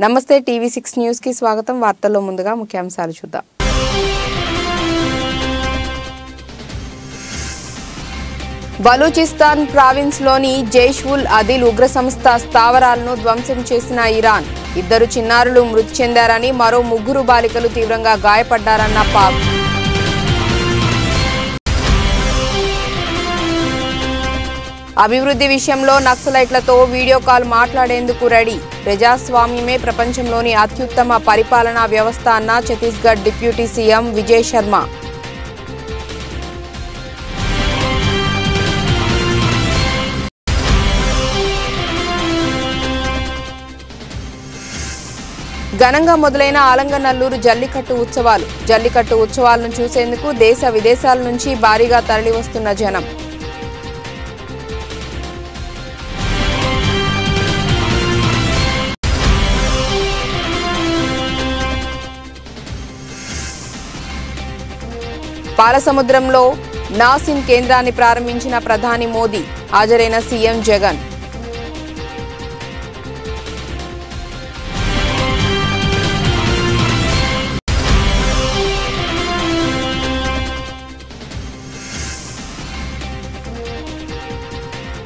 నమస్తే టీవీ6 న్యూస్ కి స్వాగతం। వార్తల్లో ముందుగా ముఖ్యాంశాలు చూద్దాం। బలూచిస్తాన్ ప్రావిన్స్ లోని జైష్-ఉల్ అదిల్ ఉగ్ర సంస్థ స్థావరాలను ధ్వంసం చేసిన ఇరాన్। 2 చిన్నారులు మృతి చెందారని, మరో 3 బాలికలు తీవ్రంగా గాయపడ్డారన్న పాక్। అభివృద్ధి విషయంలో నక్సలైట్లతో వీడియో కాల్ మాట్లాడేందుకు రెడీ। ప్రజాస్వామ్యమే ప్రపంచంలోని అత్యుత్తమ పరిపాలనా వ్యవస్థ అన్న ఛత్తీస్గఢ్ డిప్యూటీ సీఎం విజయ్ శర్మ। ఘనంగా మొదలైన ఆలంగనల్లూరు జల్లికట్టు ఉత్సవాలు। జల్లికట్టు ఉత్సవాలను చూసేందుకు దేశ విదేశాల నుంచి భారీగా తరలివస్తున్న జనం। పాలసముద్రంలో నాసిన్ కేంద్రాన్ని ప్రారంభించిన ప్రధాని మోదీ, హాజరైన సీఎం జగన్।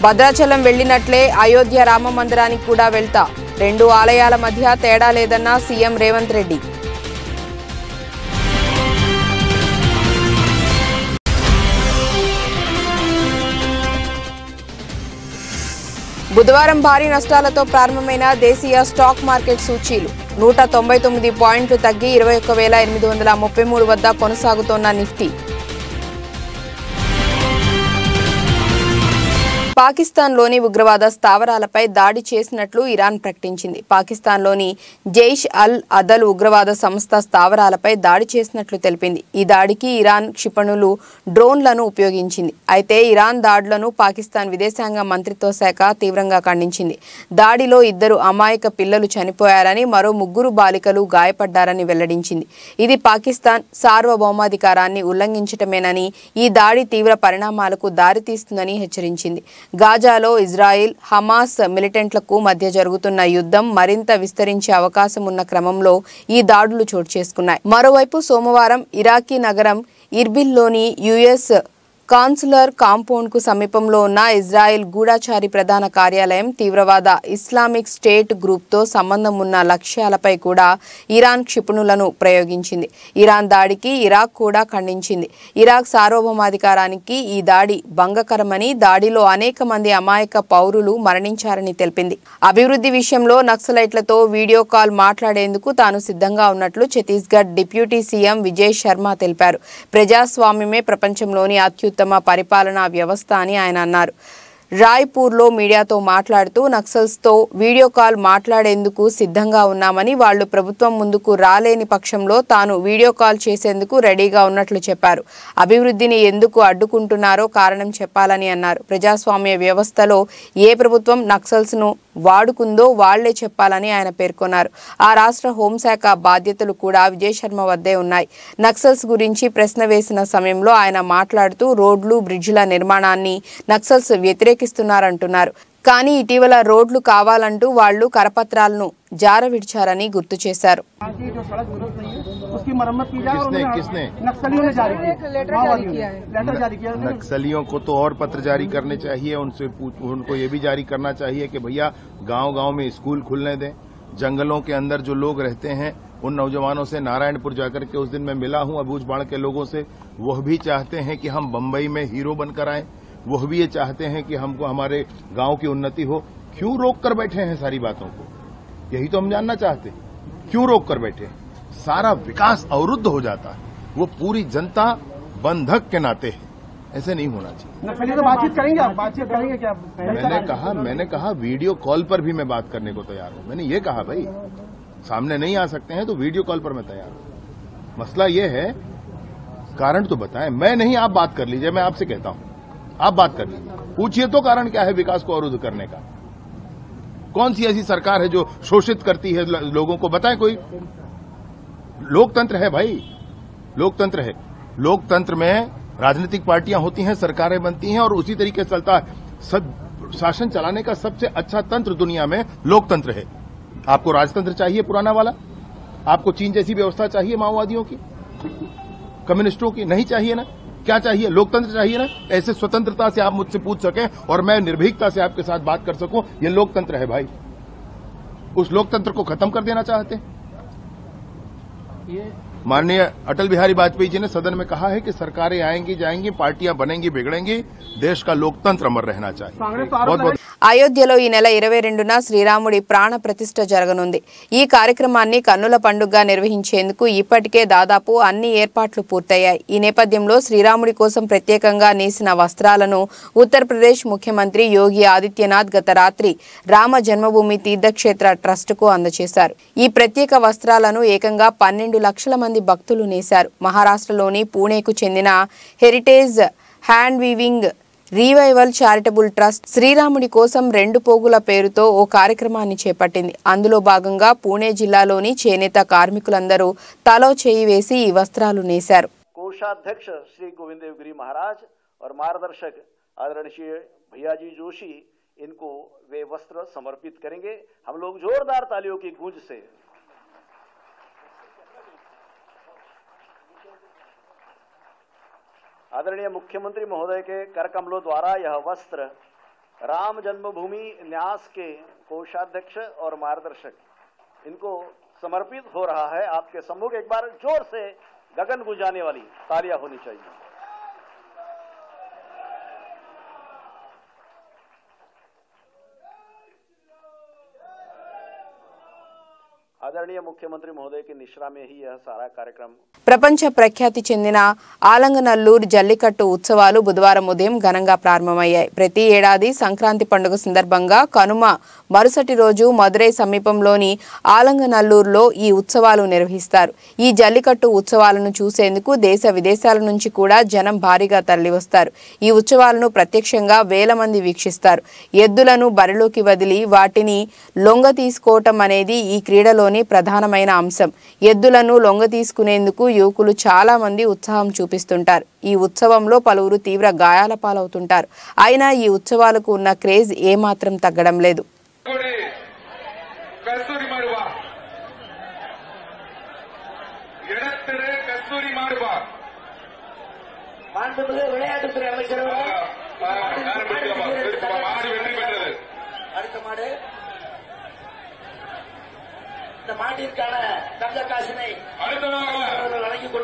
భద్రాచలం వెళ్లినట్లే అయోధ్య రామ మందిరానికి కూడా వెళ్తా, 2 ఆలయాల మధ్య తేడా లేదన్న సీఎం రేవంత్ రెడ్డి। బుధవారం భారీ నష్టాలతో ప్రారంభమైన దేశీయ స్టాక్ మార్కెట్ సూచీలు 199 పాయింట్లు తగ్గి 21,833 వద్ద కొనసాగుతోన్న నిఫ్టీ। పాకిస్తాన్లోని ఉగ్రవాద స్థావరాలపై దాడి చేసినట్లు ఇరాన్ ప్రకటించింది। పాకిస్తాన్లోని జైష్ అల్ అదల్ ఉగ్రవాద సంస్థ స్థావరాలపై దాడి చేసినట్లు తెలిపింది। ఈ దాడికి ఇరాన్ క్షిపణులు, డ్రోన్లను ఉపయోగించింది। అయితే ఇరాన్ దాడులను పాకిస్తాన్ విదేశాంగ మంత్రిత్వ శాఖ తీవ్రంగా ఖండించింది। దాడిలో 2 అమాయక పిల్లలు చనిపోయారని, మరో 3 బాలికలు గాయపడ్డారని వెల్లడించింది। ఇది పాకిస్తాన్ సార్వభౌమాధికారాన్ని ఉల్లంఘించటమేనని, ఈ దాడి తీవ్ర పరిణామాలకు దారితీస్తుందని హెచ్చరించింది। గాజాలో ఇజ్రాయిల్, హమాస్ మిలిటెంట్లకు మధ్య జరుగుతున్న యుద్ధం మరింత విస్తరించే అవకాశం ఉన్న క్రమంలో ఈ దాడులు చోటు చేసుకున్నాయి। మరోవైపు సోమవారం ఇరాకీ నగరం ఇర్బిల్లోని యుఎస్ కాన్సులర్ కాంపౌండ్ కు సమీపంలో ఉన్న ఇజ్రాయెల్ గూఢచారి ప్రధాన కార్యాలయం తీవ్రవాద ఇస్లామిక్ స్టేట్ గ్రూప్తో సంబంధం ఉన్న లక్ష్యాలపై కూడా ఇరాన్ క్షిపణులను ప్రయోగించింది। ఇరాన్ దాడికి ఇరాక్ కూడా ఖండించింది। ఇరాక్ సార్వభౌమాధికారానికి ఈ దాడి భంగకరమని, దాడిలో అనేక మంది అమాయక పౌరులు మరణించారని తెలిపింది। అభివృద్ధి విషయంలో నక్సలైట్లతో వీడియో కాల్ మాట్లాడేందుకు తాను సిద్ధంగా ఉన్నట్లు ఛత్తీస్గఢ్ డిప్యూటీ సీఎం విజయ్ శర్మ తెలిపారు। ప్రజాస్వామ్యమే ప్రపంచంలోని అత్యుత్తమ పరిపాలనా వ్యవస్థ అని ఆయన అన్నారు। రాయ్పూర్లో మీడియాతో మాట్లాడుతూ నక్సల్స్తో వీడియో కాల్ మాట్లాడేందుకు సిద్ధంగా ఉన్నామని, వాళ్లు ప్రభుత్వం ముందుకు రాలేని పక్షంలో తాను వీడియో కాల్ చేసేందుకు రెడీగా ఉన్నట్లు చెప్పారు। అభివృద్ధిని ఎందుకు అడ్డుకుంటున్నారో కారణం చెప్పాలని అన్నారు। ప్రజాస్వామ్య వ్యవస్థలో ఏ ప్రభుత్వం నక్సల్స్ ను వాడుకుందో వాళ్లే చెప్పాలని ఆయన పేర్కొన్నారు। ఆ రాష్ట్ర హోంశాఖ బాధ్యతలు కూడా విజయ్ శర్మ వద్దే ఉన్నాయి। నక్సల్స్ గురించి ప్రశ్న వేసిన సమయంలో ఆయన మాట్లాడుతూ రోడ్లు, బ్రిడ్జిల నిర్మాణాన్ని నక్సల్స్ వ్యతిరేకిస్తున్నారంటున్నారు। కానీ ఇటీవల రోడ్లు కావాలంటూ వాళ్లు కరపత్రాలను జారవిడిచారని గుర్తు చేశారు। नक्सलियों को तो और पत्र जारी करने चाहिए, उनको ये भी जारी करना चाहिए कि भैया गांव-गांव में स्कूल खुलने दें। जंगलों के अंदर जो लोग रहते हैं उन नौजवानों से नारायणपुर जाकर के उस दिन मैं मिला हूं अबूझबाड़ के लोगों से, वह भी चाहते हैं कि हम बंबई में हीरो बनकर आएं, वह भी ये चाहते हैं कि हमको हमारे गांव की उन्नति हो। क्यों रोक कर बैठे हैं सारी बातों को? यही तो हम जानना चाहते हैं, क्यों रोक कर बैठे हैं? सारा विकास अवरुद्ध हो जाता है, वो पूरी जनता बंधक के नाते है, ऐसे नहीं होना चाहिए। तो बातचीत करेंगे आप? बातचीत करेंगे क्या? मैंने कहा वीडियो कॉल पर भी मैं बात करने को तैयार हूं। मैंने ये कहा भाई सामने नहीं आ सकते हैं तो वीडियो कॉल पर मैं तैयार हूं। मसला ये है, कारण तो बताएं। मैं नहीं, आप बात कर लीजिए, मैं आपसे कहता हूं आप बात कर लीजिए, पूछिए तो कारण क्या है विकास को अवरुद्ध करने का? कौन सी ऐसी सरकार है जो शोषित करती है लोगों को? बताएं कोई। लोकतंत्र है भाई, लोकतंत्र है। लोकतंत्र में राजनीतिक पार्टियां होती हैं, सरकारें बनती हैं और उसी तरीके से चलता है। शासन चलाने का सबसे अच्छा तंत्र दुनिया में लोकतंत्र है। आपको राजतंत्र चाहिए पुराना वाला? आपको चीन जैसी व्यवस्था चाहिए माओवादियों की, कम्युनिस्टों की? नहीं चाहिए ना। क्या चाहिए? लोकतंत्र चाहिए ना। ऐसे स्वतंत्रता से आप मुझसे पूछ सकें और मैं निर्भीकता से आपके साथ बात कर सकूं, ये लोकतंत्र है भाई। उस लोकतंत्र को खत्म कर देना चाहते हैं। माननीय अटल बिहारी वाजपेयी जी ने सदन में कहा है कि सरकारें आएंगी जाएंगी, पार्टियां बनेंगी बिगड़ेंगी, देश का लोकतंत्र अमर रहना चाहिए। बहुत बहुत అయోధ్యలో ఈ నెల 22న శ్రీరాముడి ప్రాణ ప్రతిష్ఠ జరగనుంది. ఈ కార్యక్రమాన్ని కన్నుల పండుగగా నిర్వహించేందుకు ఇప్పటికే దాదాపు అన్ని ఏర్పాట్లు పూర్తయ్యాయి. ఈ నేపథ్యంలో శ్రీరాముడి కోసం ప్రత్యేకంగా నేసిన వస్త్రాలను ఉత్తరప్రదేశ్ ముఖ్యమంత్రి యోగి ఆదిత్యనాథ్ గత రాత్రి రామ జన్మభూమి తీర్థక్షేత్ర ట్రస్టుకు అందజేశారు. ఈ ప్రత్యేక వస్త్రాలను ఏకంగా 12 లక్షల మంది భక్తులు నేశారు. మహారాష్ట్రలోని పూణేకు చెందిన heritage hand weaving రీవైవల్ charitable trust శ్రీరాముడి కోసం 2 పోగుల పేరుతో ఓ కార్యక్రమాన్ని చేపట్టింది. అందులో భాగంగా పూణే జిల్లాలోని చేనేత కార్మికులందరూ తలో చేయి వేసి ఈ వస్త్రాలు నేశారు. कोषाध्यक्ष श्री गोविंद देव गिरी महाराज और मार्गदर्शक आदरणीय भैयाजी जोशी इनको वे वस्त्र समर्पित करेंगे. हम लोग जोरदार तालियों की गूंज से आदरणीय मुख्यमंत्री महोदय के कर कमलों द्वारा यह वस्त्र राम जन्मभूमि न्यास के कोषाध्यक्ष और मार्गदर्शक इनको समर्पित हो रहा है. आपके सम्मुख एक बार जोर से गगन गुंजाने वाली तालियां होनी चाहिए. आदरणीय मुख्यमंत्री महोदय के निश्रा में ही यह सारा कार्यक्रम ప్రపంచ ప్రఖ్యాతి చెందిన ఆలంగనల్లూరు జల్లికట్టు ఉత్సవాలు బుధవారం ఉదయం ఘనంగా ప్రారంభమయ్యాయి. ప్రతి ఏడాది సంక్రాంతి పండుగ సందర్భంగా కనుమ మరుసటి రోజు మదురై సమీపంలోని ఆలంగనల్లూరులో ఈ ఉత్సవాలు నిర్వహిస్తారు. ఈ జల్లికట్టు ఉత్సవాలను చూసేందుకు దేశ విదేశాల నుంచి కూడా జనం భారీగా తరలివస్తారు. ఈ ఉత్సవాలను ప్రత్యక్షంగా వేల మంది వీక్షిస్తారు. ఎద్దులను బరిలోకి వదిలి వాటిని లొంగ తీసుకోవటం అనేది ఈ క్రీడలోని ప్రధానమైన అంశం. ఎద్దులను లొంగ తీసుకునేందుకు యువకులు చాలా మంది ఉత్సాహం చూపిస్తుంటారు. ఈ ఉత్సవంలో పలువురు తీవ్ర గాయాల పాలవుతుంటారు. అయినా ఈ ఉత్సవాలకు ఉన్న క్రేజ్ ఏమాత్రం తగ్గడం లేదు. இந்த மாட்டிற்கான தங்க காசினை வழங்கிக்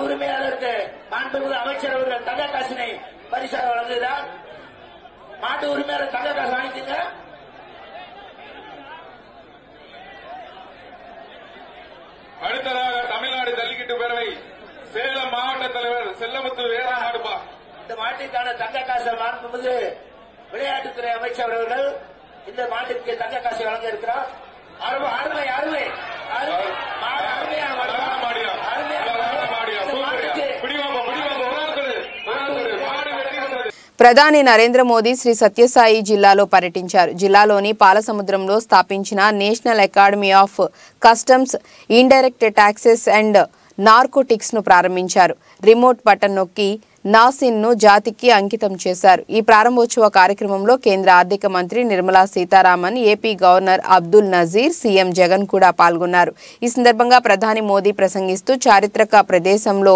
உரிமையாளருக்கு மாண்புமிகு அமைச்சர் அவர்கள் தங்க காசினை பரிசாக வழங்குகிறார். மாட்டு உரிமையாளர் தங்க காசு வாங்கிக்கங்க. அடுத்ததாக தமிழ்நாடு ஜல்லிக்கட்டு பேரவை சேலம் மாவட்ட தலைவர் செல்லமுத்து வேரா மாடுபா. இந்த மாட்டிற்கான தங்க காசை மாண்புமிகு விளையாட்டுத்துறை அமைச்சர் அவர்கள் இந்த மாட்டிற்கு தங்க காசை வழங்க இருக்கிறார். அருமை அருமை ప్రధాని నరేంద్ర మోదీ శ్రీ సత్యసాయి జిల్లాలో పర్యటించారు. జిల్లాలోని పాలసముద్రంలో స్థాపించిన national academy of customs, indirect taxes and narcotics ను ప్రారంభించారు. రిమోట్ బటన్ నొక్కి నాసిన్ ను జాతికి అంకితం చేశారు. ఈ ప్రారంభోత్సవ కార్యక్రమంలో కేంద్ర ఆర్థిక మంత్రి Nirmala Sitharaman, AP governor Abdul Nazeer, CM Jagan కూడా పాల్గొన్నారు. ఈ సందర్భంగా ప్రధాని మోదీ ప్రసంగిస్తూ చారిత్రక ప్రదేశంలో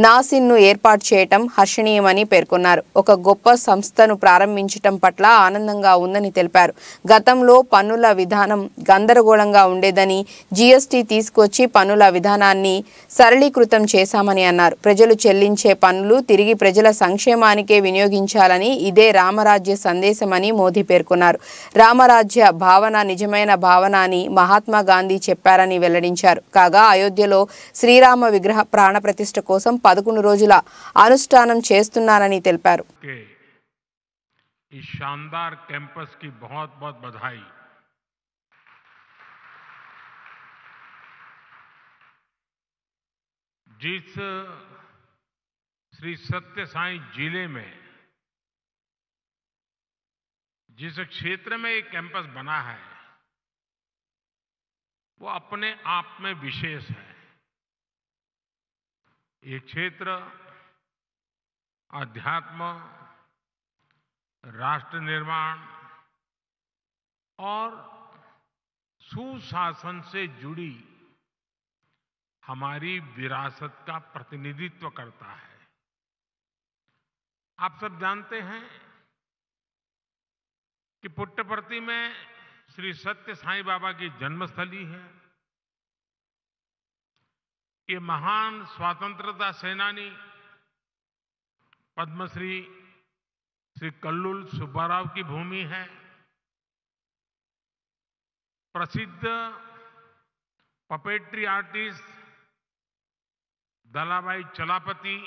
నాసిన్ ను ఏర్పాటు చేయటం హర్షణీయమని పేర్కొన్నారు. ఒక గొప్ప సంస్థను ప్రారంభించటం పట్ల ఆనందంగా ఉందని తెలిపారు. గతంలో పన్నుల విధానం గందరగోళంగా ఉండేదని, జీఎస్టీ తీసుకొచ్చి పన్నుల విధానాన్ని సరళీకృతం చేశామని అన్నారు. ప్రజలు చెల్లించే పన్నులు తిరిగి ప్రజల సంక్షేమానికే వినియోగించాలని ఇదే రామరాజ్య సందేశమని మోదీ పేర్కొన్నారు. రామరాజ్య భావన నిజమైన భావన అని మహాత్మా గాంధీ చెప్పారని వెల్లడించారు. కాగా అయోధ్యలో శ్రీరామ విగ్రహ ప్రాణ ప్రతిష్ఠ కోసం 11 రోజుల అనుష్ఠానం చేస్తున్నారని తెలిపారు. श्री सत्य साई जिले में जिस क्षेत्र में एक कैंपस बना है वो अपने आप में विशेष है. ये क्षेत्र अध्यात्म, राष्ट्र निर्माण और सुशासन से जुड़ी हमारी विरासत का प्रतिनिधित्व करता है। आप सब जानते हैं कि पुट्टपर्ती में श्री सत्य साईं बाबा की जन्मस्थली है। ये महान स्वतंत्रता सेनानी पद्मश्री श्री कल्लूल सुब्बाराव की भूमि है। प्रसिद्ध पपेट्री आर्टिस्ट दलाभाई चलापति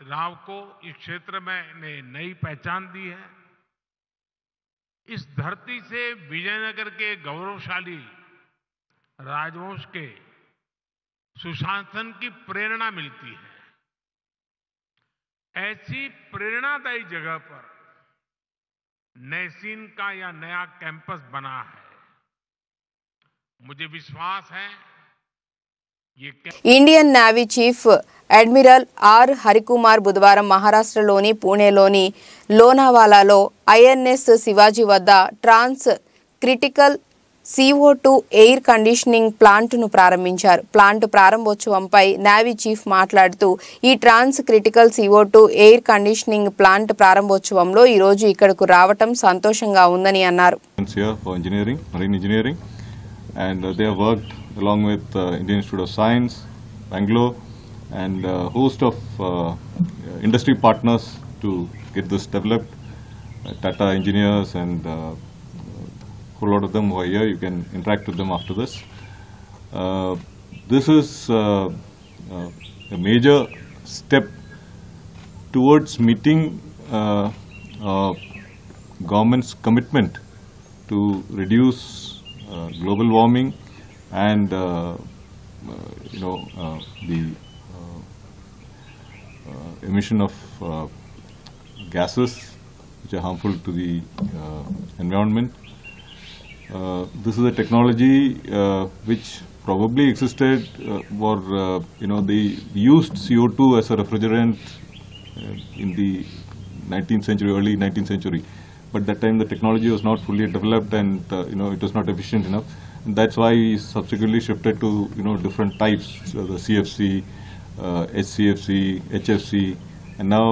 राव को इस क्षेत्र में ने नई पहचान दी है। इस धरती से विजयनगर के गौरवशाली राजवंश के सुशासन की प्रेरणा मिलती है। ऐसी प्रेरणादायी जगह पर नैसीन का यह नया कैंपस बना है। मुझे विश्वास है Indian navy chief admiral R Harikumar బుధవారం మహారాష్ట్రలోని పూణేలోని లోనావాలాలో ఐఎన్ఎస్ శివాజీ వద్ద ట్రాన్స్ క్రిటికల్ CO2 ఎయిర్ కండిషనింగ్ ప్లాంట్ను ప్రారంభించారు. ప్లాంట్ ప్రారంభోత్సవంపై నేవీ చీఫ్ మాట్లాడుతూ ఈ trans critical CO2 air conditioning plant ప్రారంభోత్సవంలో ఈ రోజు ఇక్కడకు రావటం సంతోషంగా ఉందని అన్నారు. And they have worked along with Indian Institute of Science, Bangalore, and a host of industry partners to get this developed. Tata engineers and a whole lot of them who are here. You can interact with them after this. This is a major step towards meeting government's commitment to reduce global warming and the emission of gases which are harmful to the environment. This is a technology which probably existed for they used CO2 as a refrigerant in the 19th century, early 19th century. But that time the technology was not fully developed and it was not efficient enough. And that's why we subsequently shifted to different types, so the CFC, HCFC, HFC, and now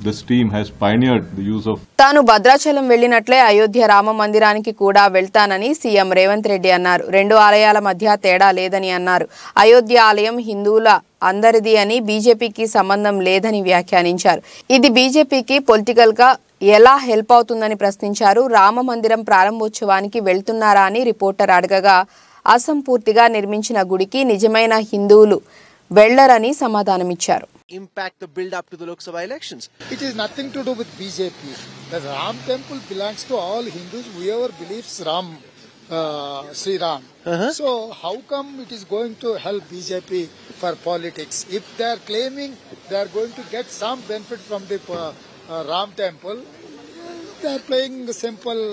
this team has pioneered the use of. తాను భద్రాచలం వెళ్లినట్లే అయోధ్య రామ మందిరానికి కూడా వెళ్తానని CM Revanth Reddy అన్నారు. రెండు ఆలయాల మధ్య తేడా లేదని అన్నారు. అయోధ్య ఆలయం హిందువుల అందరిది అని బీజేపీకి సంబంధం లేదని వ్యాఖ్యానించారు. ఇది బీజేపీకి పొలిటికల్ గా ఎలా హెల్ప్ అవుతుందని ప్రశ్నించారు. రామ మందిరం ప్రారంభోత్సవానికి వెళ్తున్నారా అని రిపోర్టర్ అడగగా అసంపూర్తిగా నిర్మించిన గుడికి నిజమైన హిందువులు వెళ్లరని సమాధానమిచ్చారు. Impact the build up to the Lok Sabha elections. It is nothing to do with BJP. The Ram temple belongs to all Hindus, whoever believes Sri Ram. So how come it is going to help BJP for politics? If they are claiming they are going to get some benefit from the Ram temple, they are playing simple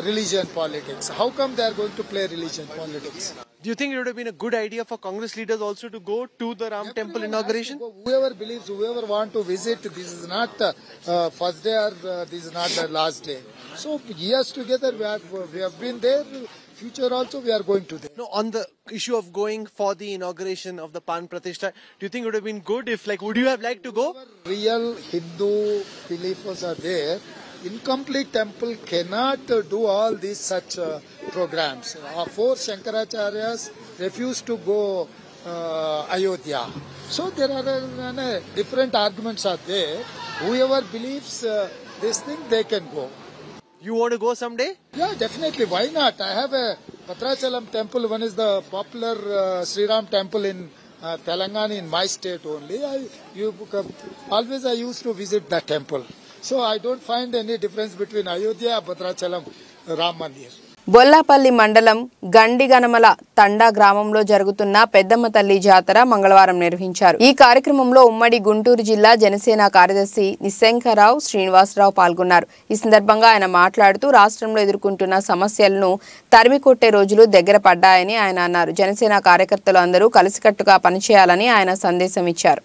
religion politics. How come they are going to play religion politics? Do you think it would have been a good idea for Congress leaders also to go to the Ram temple inauguration? Whoever believes, whoever want to visit, this is not first day or this is not the last day. So years together we have been there. Future also we are going to there. No, on the issue of going for the inauguration of the Pan Pratishtha, do you think it would have been good if, would you have liked to go? Real Hindu believers are there. Incomplete temple cannot do all these such programs. Four Shankaracharyas refused to go Ayodhya. So there are different arguments are there. Whoever believes this thing, they can go. You want to go someday? Yeah, definitely. Why not? I have a Bhadrachalam temple. One is the popular Sri Ram temple in Telangana, in my state only. Always I used to visit that temple. So I don't find any difference between Ayodhya and Bhadrachalam Ram Mandir. Bollapalli మండలం గండిగనమల తండా గ్రామంలో జరుగుతున్న పెద్దమ్మ తల్లి జాతర మంగళవారం నిర్వహించారు. ఈ కార్యక్రమంలో ఉమ్మడి గుంటూరు జిల్లా జనసేన కార్యదర్శి నిశంకరావు శ్రీనివాసరావు పాల్గొన్నారు. ఈ సందర్భంగా ఆయన మాట్లాడుతూ రాష్ట్రంలో ఎదుర్కొంటున్న సమస్యలను తరిమికొట్టే రోజులు దగ్గర పడ్డాయని ఆయన అన్నారు. జనసేన కార్యకర్తలు అందరూ కలిసికట్టుగా పనిచేయాలని ఆయన సందేశం ఇచ్చారు.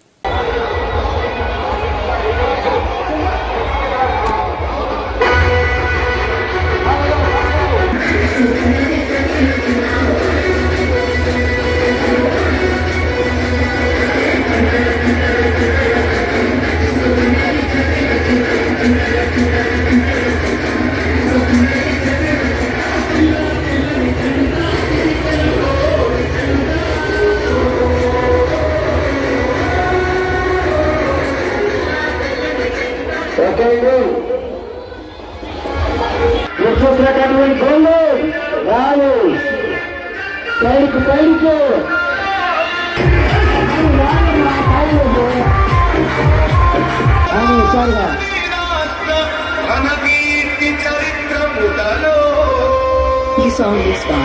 The song is by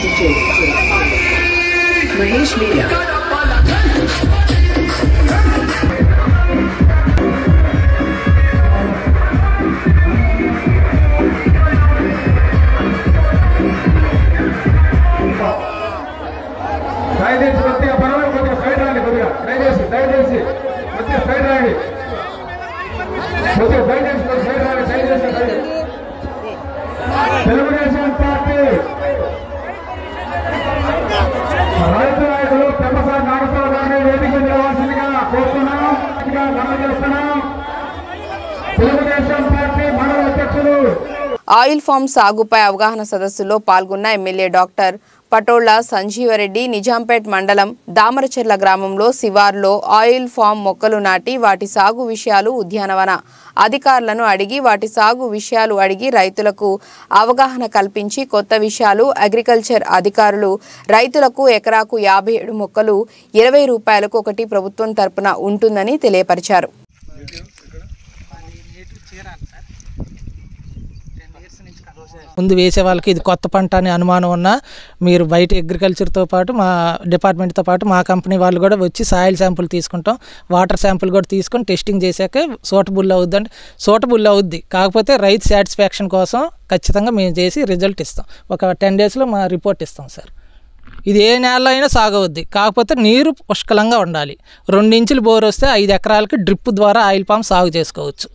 DJ Mahesh Media. Telugu Desam party రైతు నాయకులు పెమ్మసాని నాగేశ్వరరావు గారిని వేదిక నిలవాల్సిందిగా కోరుతున్నాం, చేస్తున్నాం. తెలుగుదేశం పార్టీ మండల అధ్యక్షులు. ఆయిల్ ఫామ్ సాగుపై అవగాహన సదస్సులో పాల్గొన్న ఎమ్మెల్యే డాక్టర్ పటోళ్ల సంజీవరెడ్డి నిజాంపేట్ మండలం దామరచెర్ల గ్రామంలో శివార్లో ఆయిల్ ఫామ్ మొక్కలు నాటి వాటి సాగు విషయాలు ఉద్యానవన అధికారులను అడిగి రైతులకు అవగాహన కల్పించి కొత్త విషయాలు అగ్రికల్చర్ అధికారులు రైతులకు ఎకరాకు 57 మొక్కలు 20 రూపాయలకు ఒకటి ప్రభుత్వం తరపున ఉంటుందని తెలియపరిచారు. ముందు వేసే వాళ్ళకి ఇది కొత్త పంట అనే అనుమానం ఉన్నా మీరు బయట అగ్రికల్చర్తో పాటు మా డిపార్ట్మెంట్తో పాటు మా కంపెనీ వాళ్ళు కూడా వచ్చి సాయిల్ శాంపుల్ తీసుకుంటాం, వాటర్ శాంపుల్ కూడా తీసుకొని టెస్టింగ్ చేశాక సూటబుల్ అవుద్దంటే సూటబుల్ అవుద్ది. కాకపోతే రైతు సాటిస్ఫాక్షన్ కోసం ఖచ్చితంగా మేము చేసి రిజల్ట్ ఇస్తాం. ఒక 10 డేస్లో మా రిపోర్ట్ ఇస్తాం సార్. ఇది ఏ నేలలో అయినా సాగవుద్ది, కాకపోతే నీరు పుష్కలంగా ఉండాలి. 2 ఇంచులు బోర్ వస్తే 5 ఎకరాలకి డ్రిప్ ద్వారా ఆయిల్ పామ్ సాగు చేసుకోవచ్చు.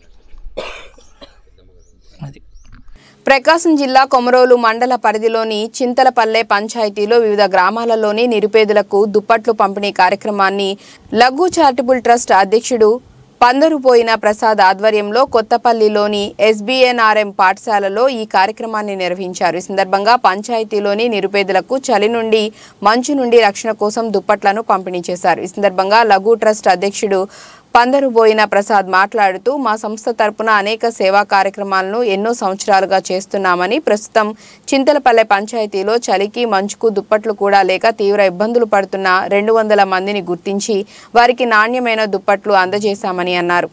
అది ప్రకాశం జిల్లా కొమరోలు మండల పరిధిలోని చింతలపల్లె పంచాయతీలో వివిధ గ్రామాలలోని నిరుపేదలకు దుప్పట్లు పంపిణీ కార్యక్రమాన్ని లఘు చారిటబుల్ ట్రస్ట్ అధ్యక్షుడు పందరుపోయిన ప్రసాద్ ఆధ్వర్యంలో కొత్తపల్లిలోని SBNRM పాఠశాలలో ఈ కార్యక్రమాన్ని నిర్వహించారు. ఈ సందర్భంగా పంచాయతీలోని నిరుపేదలకు చలి నుండి మంచు నుండి రక్షణ కోసం దుప్పట్లను పంపిణీ చేశారు. ఈ సందర్భంగా లఘు ట్రస్ట్ అధ్యక్షుడు పందరుబోయిన ప్రసాద్ మాట్లాడుతూ మా సంస్థ తరపున అనేక సేవా కార్యక్రమాలను ఎన్నో సంవత్సరాలుగా చేస్తున్నామని, ప్రస్తుతం చింతలపల్లె పంచాయతీలో చలికి మంచుకు దుప్పట్లు కూడా లేక తీవ్ర ఇబ్బందులు పడుతున్న 200 మందిని గుర్తించి వారికి నాణ్యమైన దుప్పట్లు అందజేశామని అన్నారు.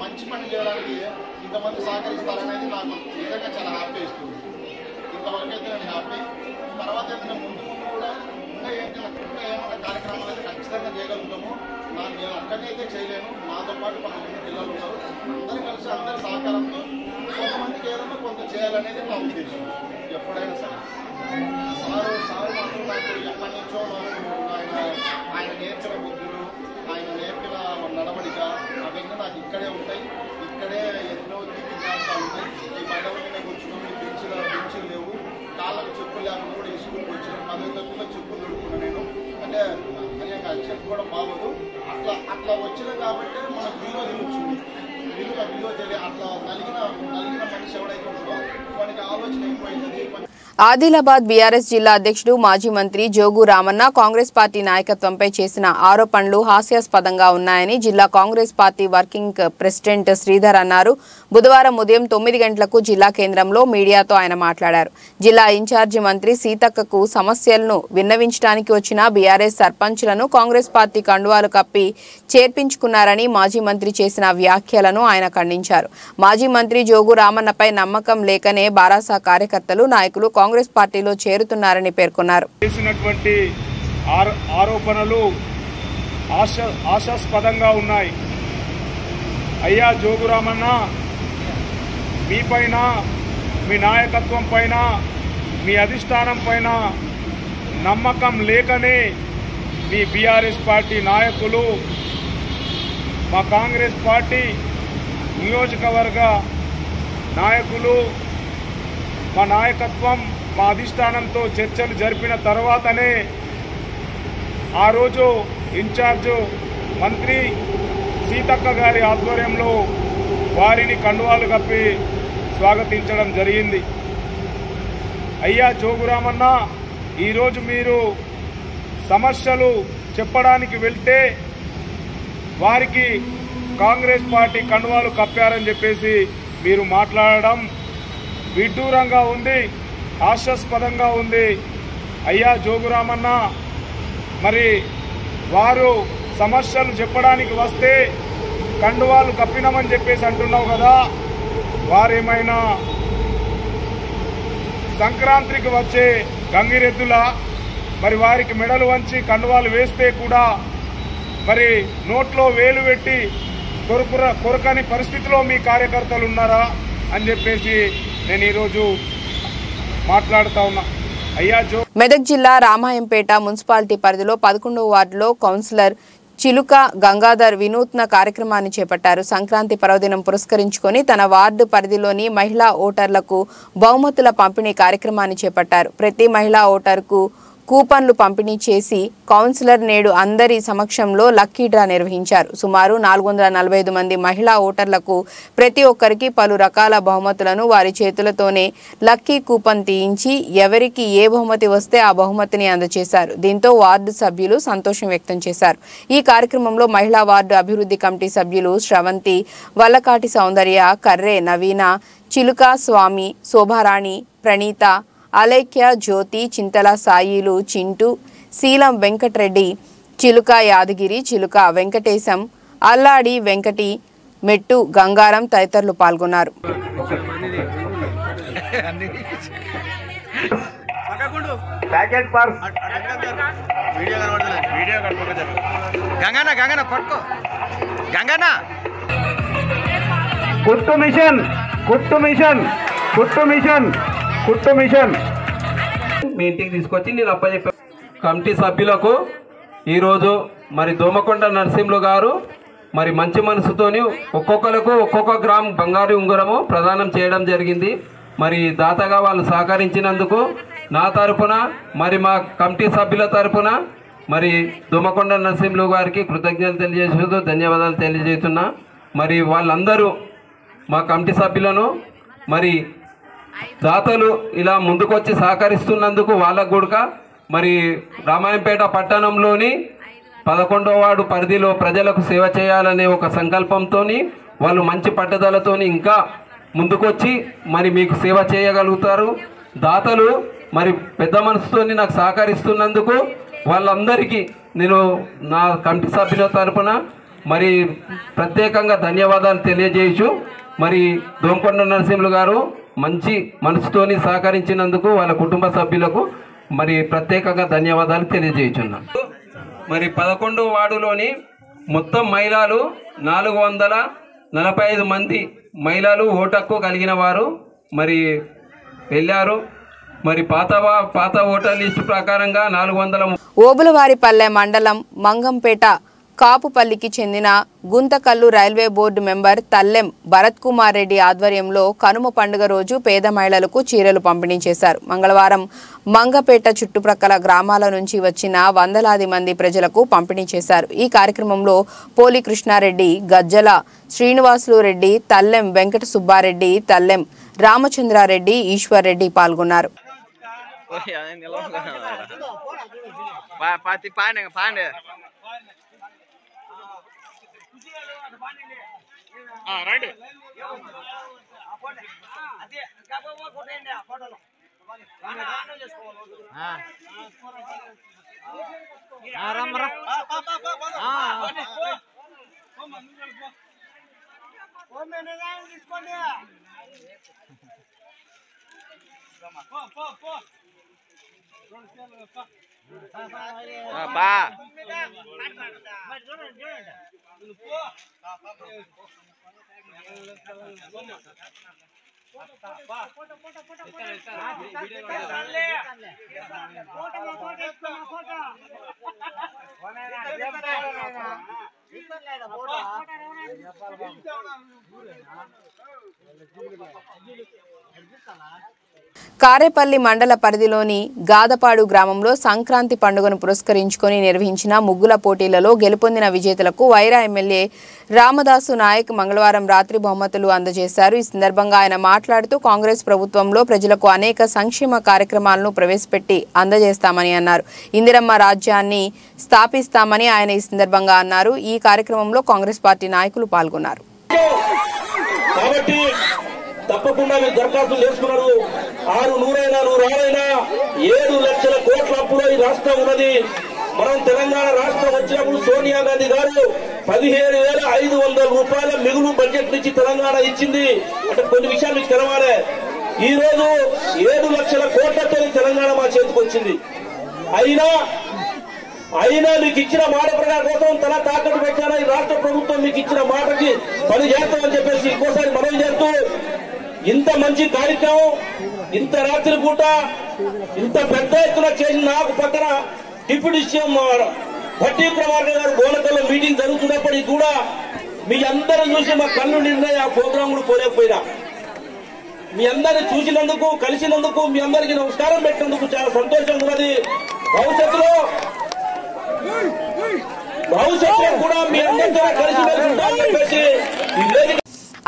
మంచి పని చేయడానికి ఇంతమంది సహకరిస్తారనేది నాకు నిజంగా చాలా హ్యాపీ ఇస్తుంది. ఇంతవరకు అయితే నేను హ్యాపీ. తర్వాత ఏదైనా ముందు కూడా ఇంకా ఏమైనా కార్యక్రమాలు అయితే ఖచ్చితంగా చేయగలుగుతాము. నేను అక్కడనే అయితే చేయలేను, నాతో పాటు 10 పిల్లలు ఉన్నారు. అందరూ కలిసి అందరి సహకారంతో కొంతమందికి ఏదైనా కొంత చేయాలనేది నా ఉద్దేశం. ఎప్పుడైనా సరే సారు మాత్రం నాకు ఎప్పటి నుంచో ఆయన నేర్పిన బుద్ధులు, ఆయన నేర్పిన నడవడిక అవన్నీ నాకు ఇక్కడే ఉంటాయి. ఇక్కడే ఎన్నో విన్యాసాలు ఉన్నాయి. ఈ బండల మీద కూర్చున్నాము, బెంచీలు లేవు, కాళ్ళకు చెప్పులు లేకుండా కూడా ఈ స్కూల్కి వచ్చాను. 10 తక్కువ చెప్పులు దొరుకుతున్నాను నేను. అంటే అనేక అది చెప్పుకోవడం బాగోదు. అట్లా వచ్చిన కాబట్టి మనకు విలువ తెలియదు. అట్లా కలిగిన మనిషి ఎవడైతే ఉంటుందో వానికి ఆలోచన ఎక్కువైతుంది. ఆదిలాబాద్ బీఆర్ఎస్ జిల్లా అధ్యక్షుడు మాజీ మంత్రి జోగు రామన్న కాంగ్రెస్ పార్టీ నాయకత్వంపై చేసిన ఆరోపణలు హాస్యాస్పదంగా ఉన్నాయని జిల్లా Congress party working president Sridhar అన్నారు. బుధవారం ఉదయం 9 గంటలకు జిల్లా కేంద్రంలో మీడియాతో ఆయన మాట్లాడారు. జిల్లా ఇన్ఛార్జి మంత్రి సీతక్కకు సమస్యలను విన్నవించడానికి వచ్చిన బీఆర్ఎస్ సర్పంచ్లను కాంగ్రెస్ పార్టీ కండువాలు కప్పి చేర్పించుకున్నారని మాజీ మంత్రి చేసిన వ్యాఖ్యలను ఆయన ఖండించారు. మాజీ మంత్రి జోగు రామన్నపై నమ్మకం లేకనే బారాసా కార్యకర్తలు నాయకులు కాంగ్రెస్ పార్టీలో చేరుతున్నారని పేర్కొన్నారు. చేసినటువంటి ఆరోపణలు ఆశాస్పదంగా ఉన్నాయి. అయ్యా జోగురామన్న, మీపైన, మీ నాయకత్వం పైన, మీ అధిష్టానం పైన నమ్మకం లేకనే మీ బీఆర్ఎస్ పార్టీ నాయకులు మా కాంగ్రెస్ పార్టీ నియోజకవర్గ నాయకులు, మా నాయకత్వం, మా అధిష్టానంతో చర్చలు జరిపిన తర్వాతనే ఆ రోజు ఇన్ఛార్జ్ మంత్రి సీతక్క గారి ఆధ్వర్యంలో వారిని కండువాలు కప్పి స్వాగతించడం జరిగింది. అయ్యా జోగురామన్న, ఈరోజు మీరు సమస్యలు చెప్పడానికి వెళ్తే వారికి కాంగ్రెస్ పార్టీ కండువాలు కప్పారని చెప్పేసి మీరు మాట్లాడడం విడ్డూరంగా ఉంది, హాస్యాస్పదంగా ఉంది. అయ్యా జోగురామన్న, మరి వారు సమస్యలు చెప్పడానికి వస్తే కండువాలు కప్పినామని చెప్పేసి అంటున్నావు కదా, వారేమైనా సంక్రాంతికి వచ్చే గంగిరెద్దులా? మరి వారికి మెడలు వంచి కండువాలు వేస్తే కూడా మరి నోట్లో వేలు పెట్టి కొరకని పరిస్థితిలో మీ కార్యకర్తలు ఉన్నారా అని చెప్పేసి నేను ఈరోజు మాట్లాడుతా ఉన్నా. మెదక్ జిల్లా రామాయంపేట మున్సిపాలిటీ పరిధిలో 11వ వార్డులో కౌన్సిలర్ చిలుక గంగాధర్ వినూత్న కార్యక్రమాన్ని చేపట్టారు. సంక్రాంతి పర్వదినం పురస్కరించుకొని తన వార్డు పరిధిలోని మహిళా ఓటర్లకు బహుమతుల పంపిణీ కార్యక్రమాన్ని చేపట్టారు. ప్రతి మహిళా ఓటర్కు కూపన్లు పంపిణీ చేసి కౌన్సిలర్ నేడు అందరి సమక్షంలో లక్కీ డ్రా నిర్వహించారు. సుమారు 445 మంది మహిళా ఓటర్లకు ప్రతి ఒక్కరికి పలు రకాల బహుమతులను వారి చేతులతోనే లక్కీ కూపన్ తీయించి ఎవరికి ఏ బహుమతి వస్తే ఆ బహుమతిని అందజేశారు. దీంతో వార్డు సభ్యులు సంతోషం వ్యక్తం చేశారు. ఈ కార్యక్రమంలో మహిళా వార్డు అభివృద్ధి కమిటీ సభ్యులు శ్రవంతి, వల్లకాటి సౌందర్య, కర్రే నవీన, చిలుక స్వామి, శోభారాణి, ప్రణీత, అలేఖ్య, జ్యోతి, చింతల సాయిలు, చింటూ, శీలం వెంకటరెడ్డి, చిలుక యాదగిరి, చిలుక వెంకటేశం, అల్లాడి వెంకటి, మెట్టు గంగారం తదితరులు పాల్గొన్నారు. కుట్టు మిషన్ మీ ఇంటికి తీసుకొచ్చి నేను అప్పచెప్పాను. కమిటీ సభ్యులకు ఈరోజు మరి దోమకొండ నరసింహులు గారు మరి మంచి మనసుతోని ఒక్కొక్కరికి ఒక్కొక్క గ్రామ్ బంగారు ఉంగరము ప్రదానం చేయడం జరిగింది. మరి దాతగా వాళ్ళు సహకరించినందుకు నా తరపున మరి మా కమిటీ సభ్యుల తరపున మరి దోమకొండ నరసింహులు గారికి కృతజ్ఞతలు తెలియజేస్తూ ధన్యవాదాలు తెలియజేస్తున్నా. మరి వాళ్ళందరూ మా కమిటీ సభ్యులను మరి దాతలు ఇలా ముందుకొచ్చి సహకరిస్తున్నందుకు వాళ్ళకు కూడా మరి రామాయంపేట పట్టణంలోని 11వ వార్డు పరిధిలో ప్రజలకు సేవ చేయాలనే ఒక సంకల్పంతో వాళ్ళు మంచి పట్టుదలతో ఇంకా ముందుకొచ్చి మరి మీకు సేవ చేయగలుగుతారు. దాతలు మరి పెద్ద మనసుతో నాకు సహకరిస్తున్నందుకు వాళ్ళందరికీ నేను నా కమిటీ సభ్యుల తరపున మరి ప్రత్యేకంగా ధన్యవాదాలు తెలియజేయచ్చు. మరి దోమకొండ నరసింహులు గారు మంచి మనసుతోని సహకరించినందుకు వాళ్ళ కుటుంబ సభ్యులకు మరి ప్రత్యేకంగా ధన్యవాదాలు తెలియజేయుచున్నా. మరి 11వ వార్డులోని మొత్తం మహిళలు 445 మంది మహిళలు ఓటు హక్కు కలిగిన వారు మరి వెళ్ళారు. మరి పాత ఓటర్ లిస్టు ప్రకారంగా 400. ఓబులవారిపల్లె మండలం మంగంపేట కాపుపల్లికి చెందిన Guntakal railway board member Tallem Bharat Kumar Reddy ఆధ్వర్యంలో కనుమ పండుగ రోజు పేద మహిళలకు చీరలు పంపిణీ చేశారు. మంగళవారం మంగపేట చుట్టుప్రక్కల గ్రామాల నుంచి వచ్చిన వందలాది మంది ప్రజలకు పంపిణీ చేశారు. ఈ కార్యక్రమంలో పోలి కృష్ణారెడ్డి, గజ్జల శ్రీనివాసులు రెడ్డి, తల్లెం వెంకట సుబ్బారెడ్డి, తల్లెం రామచంద్రారెడ్డి, ఈశ్వర్ రెడ్డి పాల్గొన్నారు. కారేపల్లి మండల పరిధిలోని గాదపాడు గ్రామంలో సంక్రాంతి పండుగను పురస్కరించుకొని నిర్వహించిన ముగ్గుల పోటీలలో గెలుపొందిన విజేతలకు వైరా ఎమ్మెల్యే రామదాసు నాయక్ మంగళవారం రాత్రి బహుమతులు అందజేశారు. ఈ సందర్భంగా ఆయన మాట్లాడుతూ కాంగ్రెస్ ప్రభుత్వంలో ప్రజలకు అనేక సంక్షేమ కార్యక్రమాలను ప్రవేశపెట్టి అందజేస్తామని అన్నారు. ఇందిరమ్మ రాజ్యాన్ని స్థాపిస్తామని ఆయన ఈ సందర్భంగా అన్నారు. ఈ కార్యక్రమంలో కాంగ్రెస్ పార్టీ నాయకులు పాల్గొన్నారు. తప్పకుండా మీరు దరఖాస్తులు చేసుకున్నారు. 7 లక్షల కోట్ల అప్పులో ఈ రాష్ట్రం ఉన్నది. మనం తెలంగాణ రాష్ట్రం వచ్చినప్పుడు సోనియా గాంధీ గారు 17,500 రూపాయల మిగులు బడ్జెట్ నుంచి తెలంగాణ ఇచ్చింది. అంటే కొన్ని విషయాలు మీకు తెలవాలి. ఈ రోజు 7 లక్షల కోట్లతో తెలంగాణ మా చేతికి వచ్చింది. అయినా మీకు ఇచ్చిన మాట ప్రకారం కోసం తల తాకట్టు పెట్టారా ఈ రాష్ట్ర ప్రభుత్వం మీకు ఇచ్చిన మాటకి పని చేస్తామని చెప్పేసి ఇంకోసారి మనవి చేస్తూ, ఇంత మంచి కార్యక్రమం ఇంత రాత్రి పూట ఇంత పెద్ద ఎత్తున చేసిన నాకు పక్కన డిప్యూటీ సీఎం భట్టి కుమార్ గారు బోనకల్లో మీటింగ్ జరుగుతున్నప్పటికీ కూడా మీ అందరూ చూసి మా కళ్ళు నిండా ఆ ప్రోగ్రాం కూడా పోలేకపోయినా, మీ అందరిని చూసినందుకు కలిసినందుకు మీ అందరికీ నమస్కారం పెట్టినందుకు చాలా సంతోషంగా ఉన్నది. భవిష్యత్తులో కూడా మీ అందరితో కలిసి ఉంటామని చెప్పేసి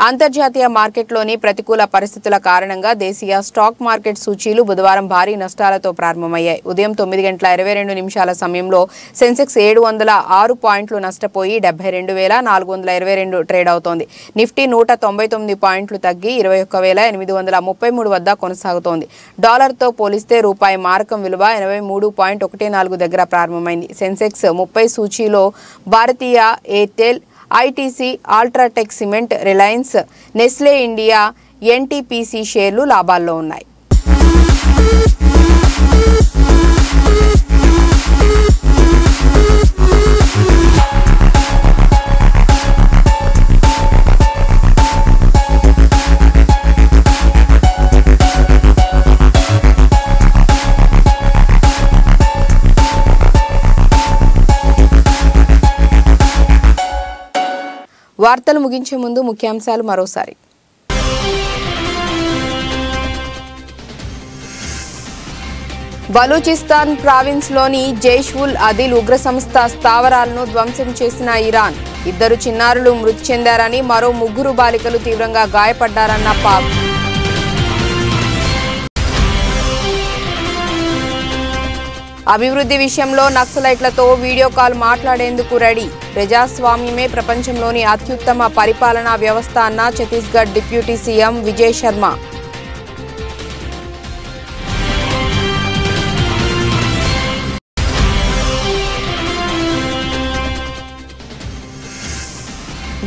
అంతర్జాతీయ మార్కెట్లోని ప్రతికూల పరిస్థితుల కారణంగా దేశీయ స్టాక్ మార్కెట్ సూచీలు బుధవారం భారీ నష్టాలతో ప్రారంభమయ్యాయి. ఉదయం 9:22 సమయంలో సెన్సెక్స్ 706 పాయింట్లు నష్టపోయి 72,422 ట్రేడ్ అవుతోంది. నిఫ్టీ 199 పాయింట్లు తగ్గి 21,833 వద్ద కొనసాగుతోంది. డాలర్తో పోలిస్తే రూపాయి మారకం విలువ 83.14 దగ్గర ప్రారంభమైంది. సెన్సెక్స్ 30 సూచీలో భారతీయ Airtel, ITC, UltraTech cement, Reliance, Nestle India, NTPC షేర్లు లాభాల్లో ఉన్నాయి. వార్తలు ముగించే ముందు ముఖ్యాంశాలు మరోసారి. బలూచిస్తాన్ ప్రావిన్స్లోని జైష్-ఉల్ అదిల్ ఉగ్ర సంస్థ స్థావరాలను ధ్వంసం చేసిన ఇరాన్. 2 చిన్నారులు మృతి చెందారని, మరో 3 బాలికలు తీవ్రంగా గాయపడ్డారన్న పాక్. అభివృద్ధి విషయంలో నక్సలైట్లతో వీడియో కాల్ మాట్లాడేందుకు రెడీ. ప్రజాస్వామ్యమే ప్రపంచంలోని అత్యుత్తమ పరిపాలనా వ్యవస్థ అన్న ఛత్తీస్గఢ్ డిప్యూటీ సీఎం విజయ్ శర్మ.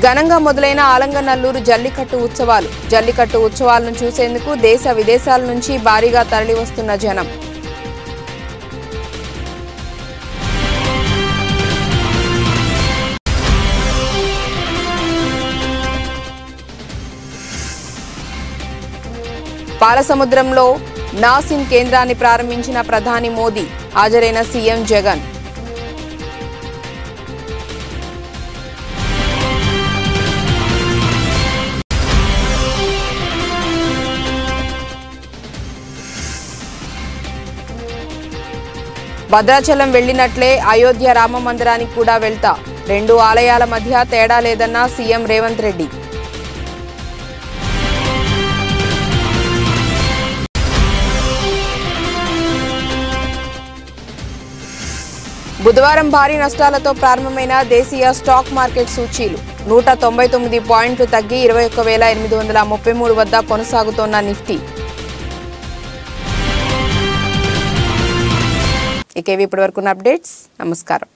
ఘనంగా మొదలైన ఆలంగనల్లూరు జల్లికట్టు ఉత్సవాలు. జల్లికట్టు ఉత్సవాలను చూసేందుకు దేశ విదేశాల నుంచి భారీగా తరలివస్తున్న జనం. పాలసముద్రంలో నాసిన్ కేంద్రాన్ని ప్రారంభించిన ప్రధాని మోదీ. హాజరైన సీఎం జగన్. భద్రాచలం వెళ్లినట్లే అయోధ్య రామ మందిరానికి కూడా వెళ్తా, 2 ఆలయాల మధ్య తేడా లేదన్న సీఎం రేవంత్ రెడ్డి. బుధవారం భారీ నష్టాలతో ప్రారంభమైన దేశీయ స్టాక్ మార్కెట్ సూచీలు 199 పాయింట్లు తగ్గి 21,833 వద్ద కొనసాగుతోన్న నిఫ్టీ. ఇక ఇప్పటివరకు అప్డేట్స్. నమస్కారం.